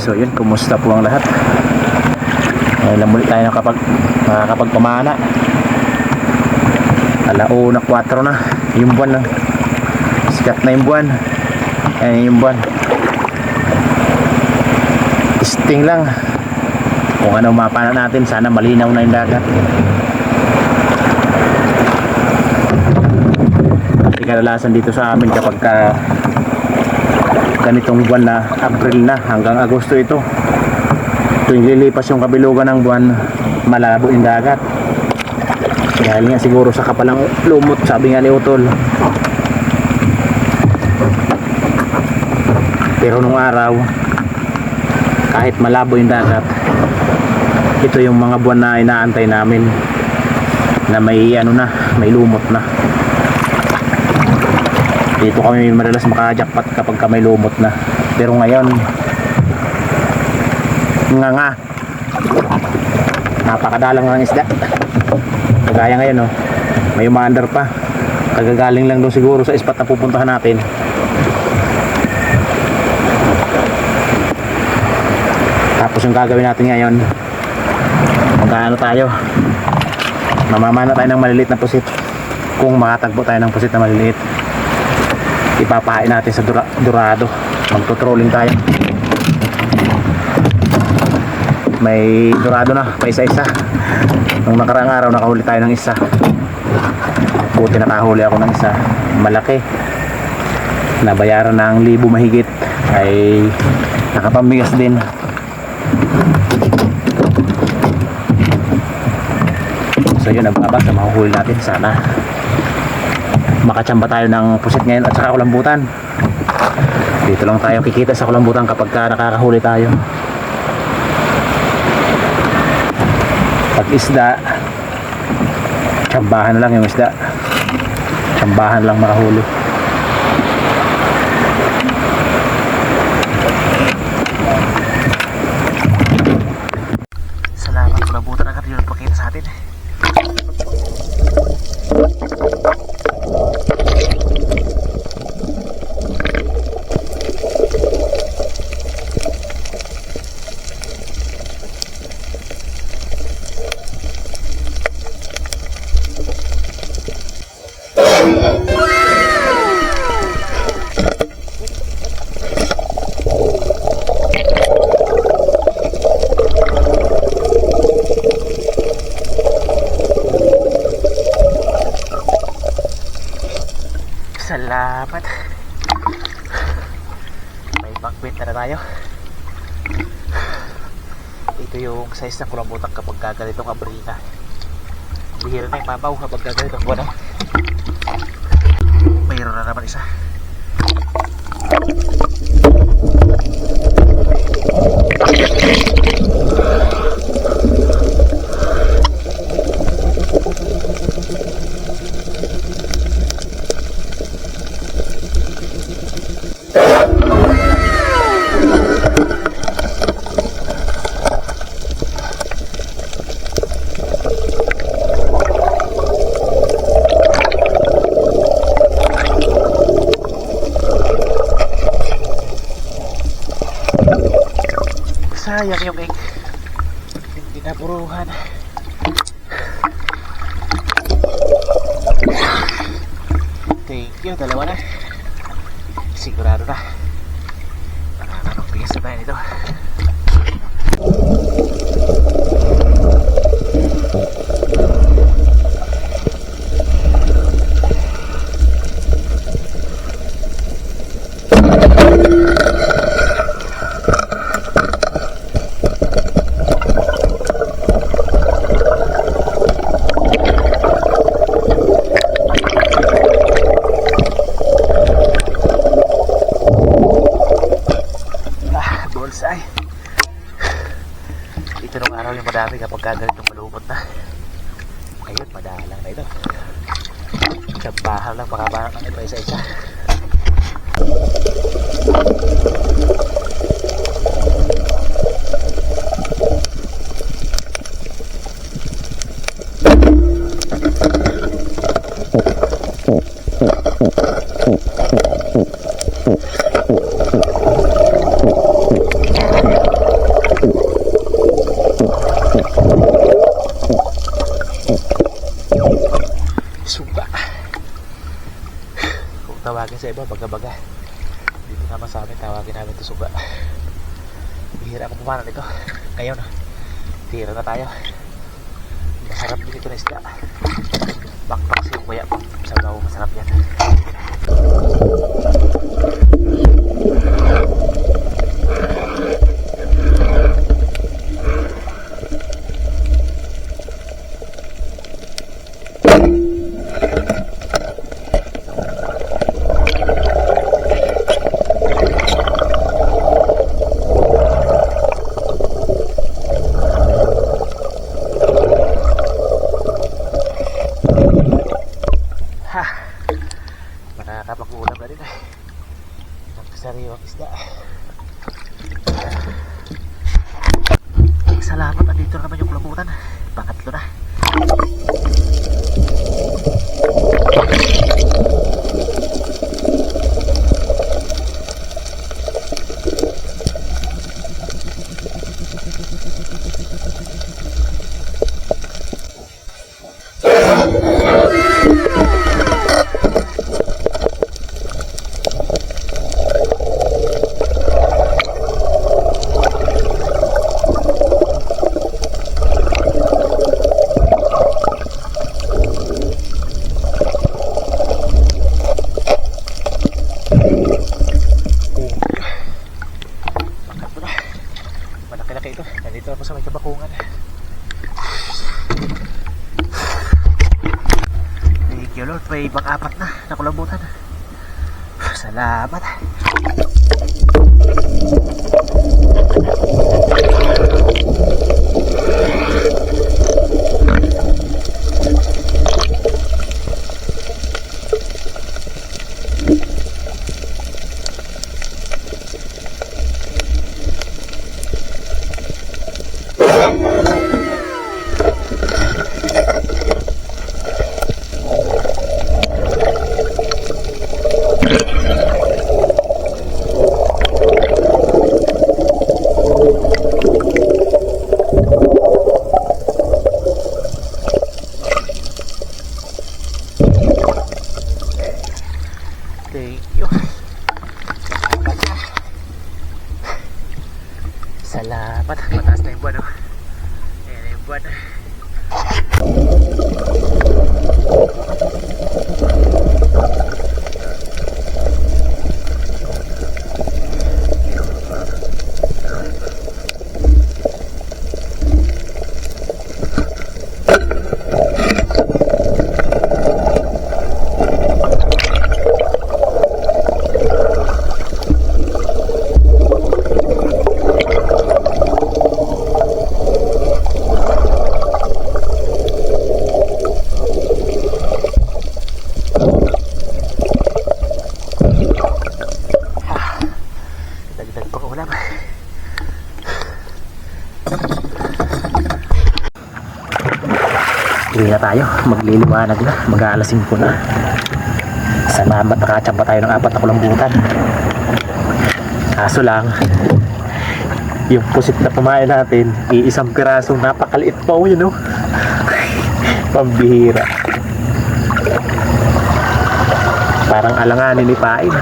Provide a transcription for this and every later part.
So yun, kumusta po ang lahat? Ngayon muli tayo nakakapagpamana. Alauna 4 na yung buwan na. Sikat na yung buwan. Ayan yung buwan. Testing lang kung ano mapana natin. Sana malinaw na yung dagat. Kasi kadalasan dito sa amin kapag ganitong buwan na April na hanggang Agosto ito, tuwing lilipas yung kabilugan ng buwan, malabo yung dagat dahil nga siguro sa kapalang lumot, sabi nga ni Utol. Pero nung araw, kahit malabo yung dagat, ito yung mga buwan na inaantay namin na may may lumot na. Dito kami madalas makajakpat kapag may lumot na. Pero ngayon, napakadalang ng isda. Kagaya ngayon, may umaandar pa. Kagagaling lang doon siguro sa spot na pupuntahan natin. Tapos yung gagawin natin ngayon, magkano tayo, mamamana tayo ng maliliit na pusit. Kung makatagpo tayo ng pusit na maliliit, ipapahain natin sa Dorado. Magtutrolling tayo. May Dorado na, pa isa-isa. Nung nakaraang araw nakahuli tayo ng isa. Buti nakahuli ako ng isa malaki. Nabayaran ng 1,000 mahigit. Ay nakapambigas din. So yun, nabasa mahuhuli natin. Sana makachamba tayo ng pusit ngayon at saka kulambutan. Dito lang tayo kikita sa kulambutan kapag nakakahuli tayo. Pag isda, tsambahan lang yung isda. Tsambahan lang makahuli. Salamat kulambutan agad yun pakita sa atin. Salamat. May backbait na tayo. Ito yung size ng kulambutan kapag gaganitong abrina. Bihira na yung mabaw kapag gaganitong buwan. Mayroon na naman isa. Sayang yung egg, hindi napuruhan. Thank you, dalawa na. Sigurado na nakakapagbigas na tayo nito. Bullseye. Ito nung araw yung madami kapag gaganitong malumot na. Ayun, madalang na ito. Tsambahan lang, baka ng ito isa-isa. tawagin sa iba, baga-baga. Dito naman sa amin, tawagin namin ito suga. Bihira akong pumana nito. Ngayon, tira na tayo. Masarap din ito na isda. Bakbak siya kuya. Sabaw, masarap yan. Nakakapag-ulam na rin eh. Ang sariwang isda. Salamat, andito na naman yung kulabutan. Pangatlo na. Malaki-laki ito. Nandito ako sa may kabakungan. Thank you Lord. May ibang apat na nakulabutan. Salamat. Thank you. Salamat. Mataas na yung buwan, oh. Ayan na yung buwan. Dagdag pa ko ulam. Uwi na tayo, magliliwanag na, mag-aalas 5 na. Salamat, nakachamba tayo ng 4 na kulambutan. Kaso lang, yung pusit na kumain natin, iisang piraso, napakaliit pa, yun, no? Pambihira. Parang alanganin ni Pain.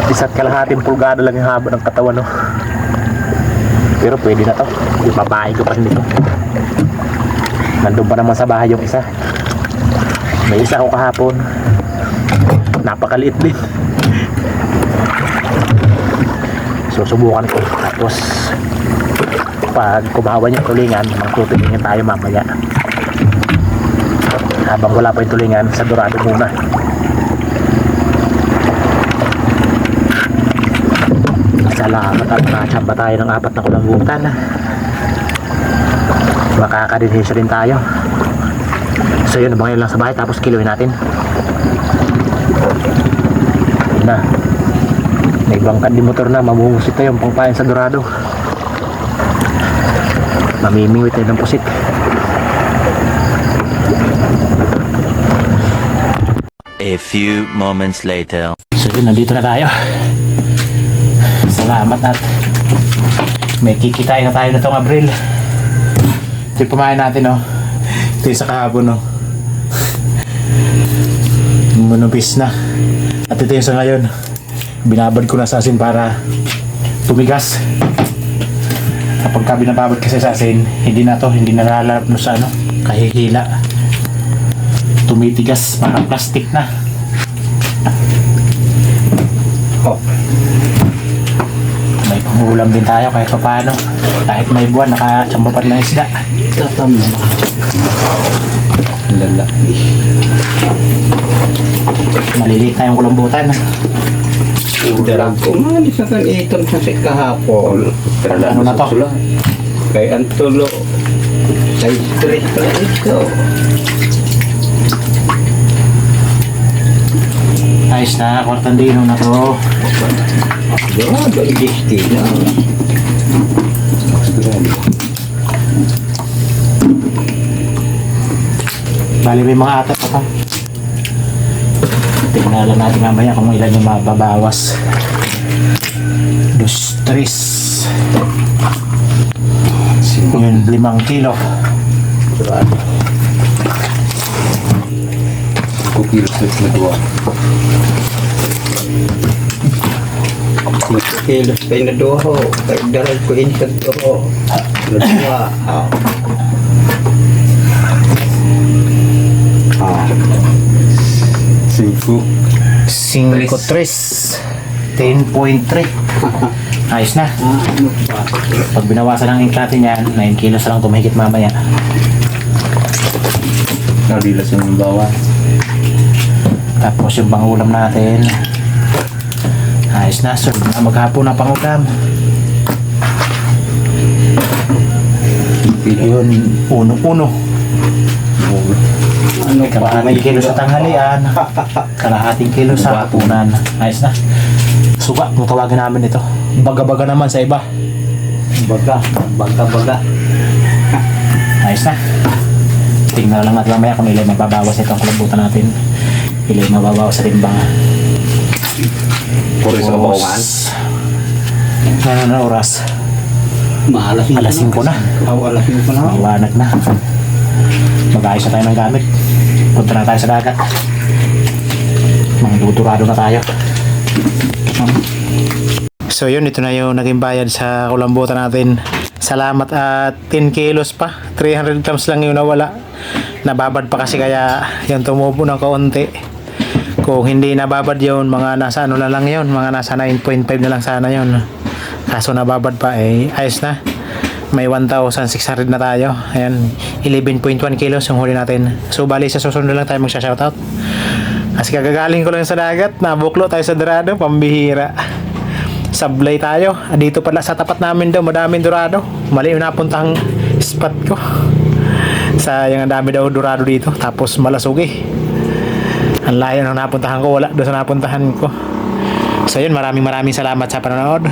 Isa't kalahating pulgada lang yung haba ng katawan, no? Pero pwede na to. Ibabae ko pa rin ito. Nandun pa naman sa bahay yung isa. May isa ako kahapon. Napakaliit din. Susubukan ko. Tapos pag kumawan yung tulingan, magtutulingin tayo mamaya. Habang wala pa yung tulingan, sa dorado muna. Salamat at nakachamba tayo ng 4 na kulambutan. Makakadinhisyo din tayo. So yun, abangan lang sa bahay tapos kiluin natin. Yun na. May bangkad di motor na, mamumusit tayo pangpain sa dorado. Mamimingwit tayo ng pusit. A few moments later. So yun, nandito na tayo. Salamat at may kikitain na tayo na itong Abril. Ito yung pumain natin, oh. Ito yung sa kahapon, no? Manupis na. At ito yung sa ngayon. Binabad ko na sa asin para tumigas. Kapag ka binababad kasi sa asin, hindi na nalalap no sa ano, kahihila. Tumitigas, parang plastic na. Oh. May pangulam din tayo kahit pa paano. Kahit may buwan, nakachamba pa rin ng isda. Tatam na. Lalaki. Maliliit na yung kulambutan. Darang ko nga, di sa kan itom sa kahapon. Ano na to? Kay Antulo. Kay stress pala ito. Ayos na, kwartandino na to. Diba, baligisti na. Bali may mga atat pa to. Tingnan lang natin mamaya kung ilan yung mababawas. 2, 3. Yun, 5 kilo. Kukilo sa nadua. Kilos kayo nadua ho. Kay daral ko insag to ho. Nadua. Singko. 5, 3. 10.3. Ayos na. Pag binawasan ng ink natin yan, 9 kilos lang tumahigit mamaya. Nabilas yung bawa. Tapos yung pangulam natin. Ayos na, so na maghapon na pangulam. Yun, uno. Ano Kalahating kilo sa tanghalian, kalahating kilo sa hapunan. Ayos na. Suga, kung tawagin namin ito. Baga-baga naman sa iba. Baga. Ayos na. Tingnan lang natin mamaya kung ilan mababawas itong kulambutan natin. Ilan mababawas sa timbangan. Puro sa bawangan. Ano na oras? Alas 5 na. Alas 5 na. Maliwanag na. Mag-ayos na tayo ng gamit. Punta na tayo sa dagat. Mangdudurado na tayo. So yun, ito na yung naging bayad sa kulambutan natin. Salamat at 10 kilos pa. 300 grams lang yung nawala. Nababad pa kasi kaya yung tumubo ng kaunti. Kung hindi nababad yun, mga nasa ano na lang yun. Mga nasa 9.5 na lang sana yun. Kaso nababad pa ayos na. May 1,600 na tayo. Ayan, 11.1 kilos yung huli natin. So bali sa susunod lang tayo magsha-shoutout. Kasi kagagaling ko lang sa dagat. Nabuklo tayo sa dorado, pambihira. Sablay tayo. Dito pala sa tapat namin daw, madaming dorado. Mali yung napuntang spot ko. Sayang ang dami daw dorado dito. Tapos malasog eh. Ang layo ng napuntahan ko, wala doon sa napuntahan ko. So yun, maraming salamat sa panonood.